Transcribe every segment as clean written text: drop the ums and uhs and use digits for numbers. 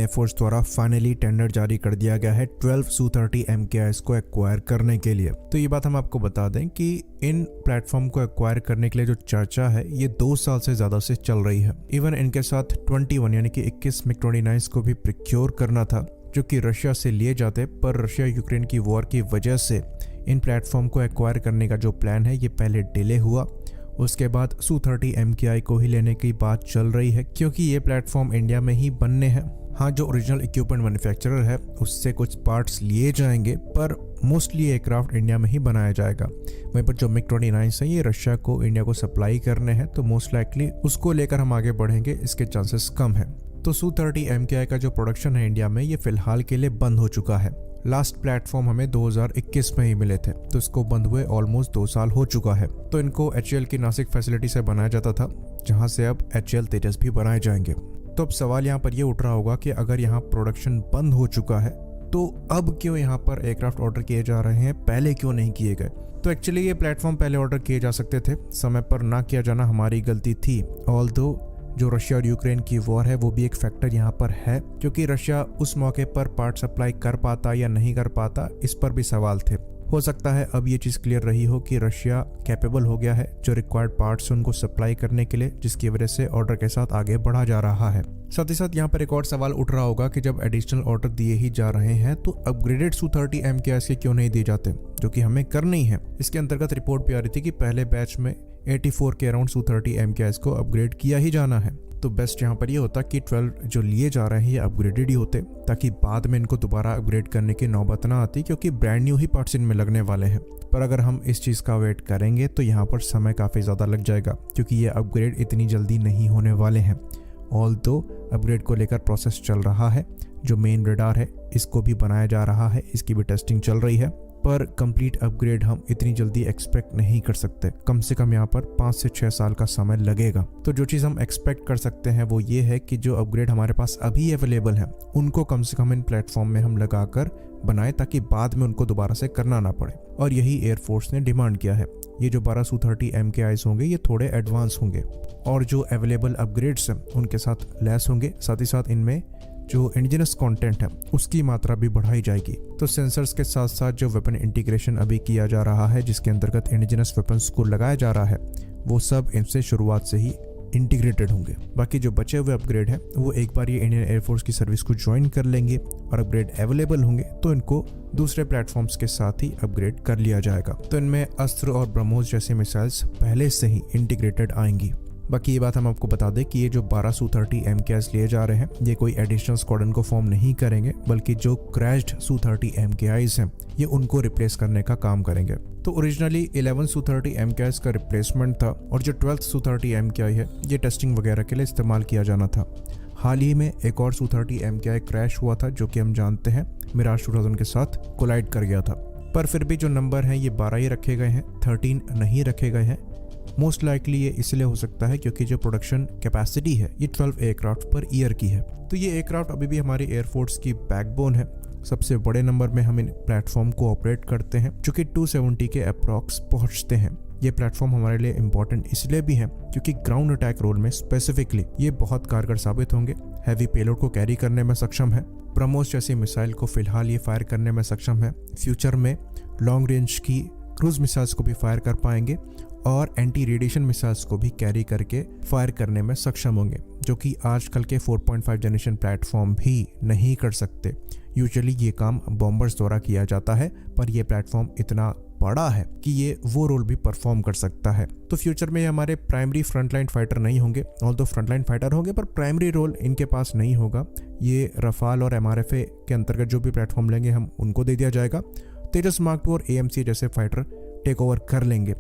Air force द्वारा finally tender जारी कर दिया गया है 12 Su-30 MKIs को एक्वायर करने के लिए। तो ये बात हम आपको बता दें कि इन प्लेटफॉर्म को एक्वायर करने के लिए जो चर्चा है ये 2 साल से ज्यादा से चल रही है। इवन इनके साथ 21 यानी कि 21 MiG-29 को भी प्रिक्योर करना था जो कि रशिया से लिए जाते, पर रशिया यूक्रेन की वॉर की वजह से इन प्लेटफॉर्म को एक्वायर करने का जो प्लान है ये पहले डिले हुआ। उसके बाद Su-30 MKI को ही लेने की बात चल रही है क्योंकि ये प्लेटफॉर्म इंडिया में ही बनने हैं। हाँ, जो ओरिजिनल इक्विपमेंट मैन्युफैक्चरर है उससे कुछ पार्ट्स लिए जाएंगे, पर मोस्टली एयरक्राफ्ट इंडिया में ही बनाया जाएगा। वहीं पर जो MiG-29 है ये रशिया को इंडिया को सप्लाई करने हैं, तो मोस्ट लाइकली उसको लेकर हम आगे बढ़ेंगे, इसके चांसेस कम है। तो Su-30 MKI का जो प्रोडक्शन है इंडिया में ये फिलहाल के लिए बंद हो चुका है। लास्ट प्लेटफॉर्म हमें 2021 में ही मिले थे, तो इसको बंद हुए ऑलमोस्ट 2 साल हो चुका है। तो इनको HAL की नासिक फैसिलिटी से बनाया जाता था, जहां से अब HAL तेजस भी बनाए जाएंगे। तो अब सवाल यहाँ पर ये उठ रहा होगा कि अगर यहाँ प्रोडक्शन बंद हो चुका है तो अब क्यों यहाँ पर एयरक्राफ्ट ऑर्डर किए जा रहे हैं, पहले क्यों नहीं किए गए। तो एक्चुअली ये प्लेटफॉर्म पहले ऑर्डर किए जा सकते थे, समय पर ना किया जाना हमारी गलती थी। ऑल्दो जो रशिया और यूक्रेन की वॉर है वो भी एक फैक्टर यहाँ पर है, क्योंकि रशिया उस मौके पर पार्ट सप्लाई कर पाता या नहीं कर पाता, इस पर भी सवाल थे। हो सकता है अब ये चीज़ क्लियर रही हो कि रशिया कैपेबल हो गया है जो रिक्वायर्ड पार्ट्स उनको सप्लाई करने के लिए, जिसकी वजह से ऑर्डर के साथ आगे बढ़ा जा रहा है। साथ ही साथ यहाँ पर एक और सवाल उठ रहा होगा कि जब एडिशनल ऑर्डर दिए ही जा रहे हैं तो अपग्रेडेड Su-30 MKIs के क्यों नहीं दिए जाते, जो कि हमें करनी है। इसके अंतर्गत रिपोर्ट भी आ रही थी कि पहले बैच में 84 के अराउंड Su-30 MKIs को अपग्रेड किया ही जाना है। तो बेस्ट यहाँ पर ये होता कि 12 जो लिए जा रहे हैं ये अपग्रेडेड ही होते, ताकि बाद में इनको दोबारा अपग्रेड करने की नौबत ना आती, क्योंकि ब्रांड न्यू ही पार्ट्स इनमें लगने वाले हैं। पर अगर हम इस चीज़ का वेट करेंगे तो यहाँ पर समय काफ़ी ज़्यादा लग जाएगा, क्योंकि ये अपग्रेड इतनी जल्दी नहीं होने वाले हैं। ऑल्दो अपग्रेड को लेकर प्रोसेस चल रहा है, जो मेन रडार है इसको भी बनाया जा रहा है, इसकी भी टेस्टिंग चल रही है, पर कंप्लीट अपग्रेड हम इतनी जल्दी एक्सपेक्ट नहीं कर सकते। कम से कम यहाँ पर 5 से 6 साल का समय लगेगा। तो जो चीज़ हम एक्सपेक्ट कर सकते हैं वो ये है कि जो अपग्रेड हमारे पास अभी अवेलेबल है उनको कम से कम इन प्लेटफॉर्म में हम लगाकर बनाए, ताकि बाद में उनको दोबारा से करना ना पड़े। और यही एयरफोर्स ने डिमांड किया है। ये जो 12 Su-30 MKIs होंगे ये थोड़े एडवांस होंगे और जो अवेलेबल अपग्रेड्स हैं उनके साथ लैस होंगे। साथ ही साथ इनमें जो इंडिजिनस कंटेंट है उसकी मात्रा भी बढ़ाई जाएगी। तो सेंसर्स के साथ साथ जो वेपन इंटीग्रेशन अभी किया जा रहा है, जिसके अंतर्गत इंडिजिनस वेपन्स को लगाया जा रहा है, वो सब इनसे शुरुआत से ही इंटीग्रेटेड होंगे। बाकी जो बचे हुए अपग्रेड है वो एक बार ये इंडियन एयरफोर्स की सर्विस को ज्वाइन कर लेंगे और अपग्रेड अवेलेबल होंगे तो इनको दूसरे प्लेटफॉर्म्स के साथ ही अपग्रेड कर लिया जाएगा। तो इनमें अस्त्र और ब्रह्मोस जैसे मिसाइल्स पहले से ही इंटीग्रेटेड आएंगी। बाकी ये बात हम आपको बता दें कि ये जो 12 Su-30 MKIs लिए जा रहे हैं ये कोई एडिशनल स्क्वाड्रन को फॉर्म नहीं करेंगे, बल्कि जो क्रैश्ड Su-30 MKIs हैं ये उनको रिप्लेस करने का काम करेंगे। तो ओरिजिनली 11 Su-30 MKIs का रिप्लेसमेंट था और जो 12th Su-30 MKI है ये टेस्टिंग वगैरह के लिए इस्तेमाल किया जाना था। हाल ही में एक और Su-30 MKI क्रैश हुआ था, जो कि हम जानते हैं मिराज 2000 के साथ कोलाइड कर गया था। पर फिर भी जो नंबर हैं ये 12 ही रखे गए हैं, 13 नहीं रखे गए हैं। मोस्ट लाइकली ये इसलिए हो सकता है क्योंकि जो प्रोडक्शन कैपेसिटी है ये 12 एयरक्राफ्ट पर ईयर की है। तो ये एयरक्राफ्ट अभी भी हमारी एयरफोर्स की बैकबोन है। सबसे बड़े नंबर में हम इन प्लेटफॉर्म को ऑपरेट करते हैं, जो कि 270 के अप्रॉक्स पहुंचते हैं। ये प्लेटफॉर्म हमारे लिए इंपॉर्टेंट इसलिए भी है क्योंकि ग्राउंड अटैक रोल में स्पेसिफिकली ये बहुत कारगर साबित होंगे। हैवी पेलोड को कैरी करने में सक्षम है, ब्रह्मोस जैसी मिसाइल को फिलहाल ये फायर करने में सक्षम है। फ्यूचर में लॉन्ग रेंज की क्रूज मिसाइल्स को भी फायर कर पाएंगे और एंटी रेडिएशन मिसाइल्स को भी कैरी करके फायर करने में सक्षम होंगे, जो कि आजकल के 4.5 जनरेशन प्लेटफॉर्म भी नहीं कर सकते। यूजुअली ये काम बॉम्बर्स द्वारा किया जाता है, पर यह प्लेटफॉर्म इतना बड़ा है कि ये वो रोल भी परफॉर्म कर सकता है। तो फ्यूचर में ये हमारे प्राइमरी फ्रंटलाइन फाइटर नहीं होंगे, ऑल्दो फ्रंटलाइन फाइटर होंगे, पर प्राइमरी रोल इनके पास नहीं होगा। ये रफाल और MRFA के अंतर्गत जो भी प्लेटफॉर्म लेंगे हम उनको दे दिया जाएगा। तेजस मार्क 2 और AMC जैसे फाइटर टेक ओवर कर लेंगे,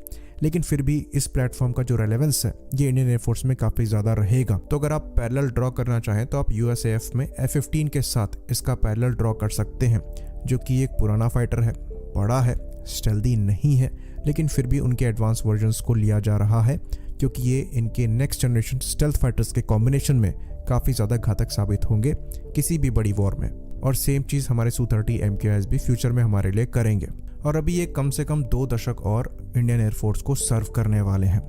लेकिन फिर भी इस प्लेटफॉर्म का जो रेलेवेंस है ये इंडियन एयरफोर्स में काफ़ी ज़्यादा रहेगा। तो अगर आप पैरेलल ड्रॉ करना चाहें तो आप USAF में F-15 के साथ इसका पैरेलल ड्रॉ कर सकते हैं, जो कि एक पुराना फाइटर है, बड़ा है, स्टेल्दी नहीं है, लेकिन फिर भी उनके एडवांस वर्जन्स को लिया जा रहा है क्योंकि ये इनके नेक्स्ट जनरेशन स्टेल्थ फाइटर्स के कॉम्बिनेशन में काफ़ी ज़्यादा घातक साबित होंगे किसी भी बड़ी वॉर में। और सेम चीज़ हमारे Su-30 MKIs भी फ्यूचर में हमारे लिए करेंगे। और अभी ये कम से कम 2 दशक और इंडियन एयरफोर्स को सर्व करने वाले हैं।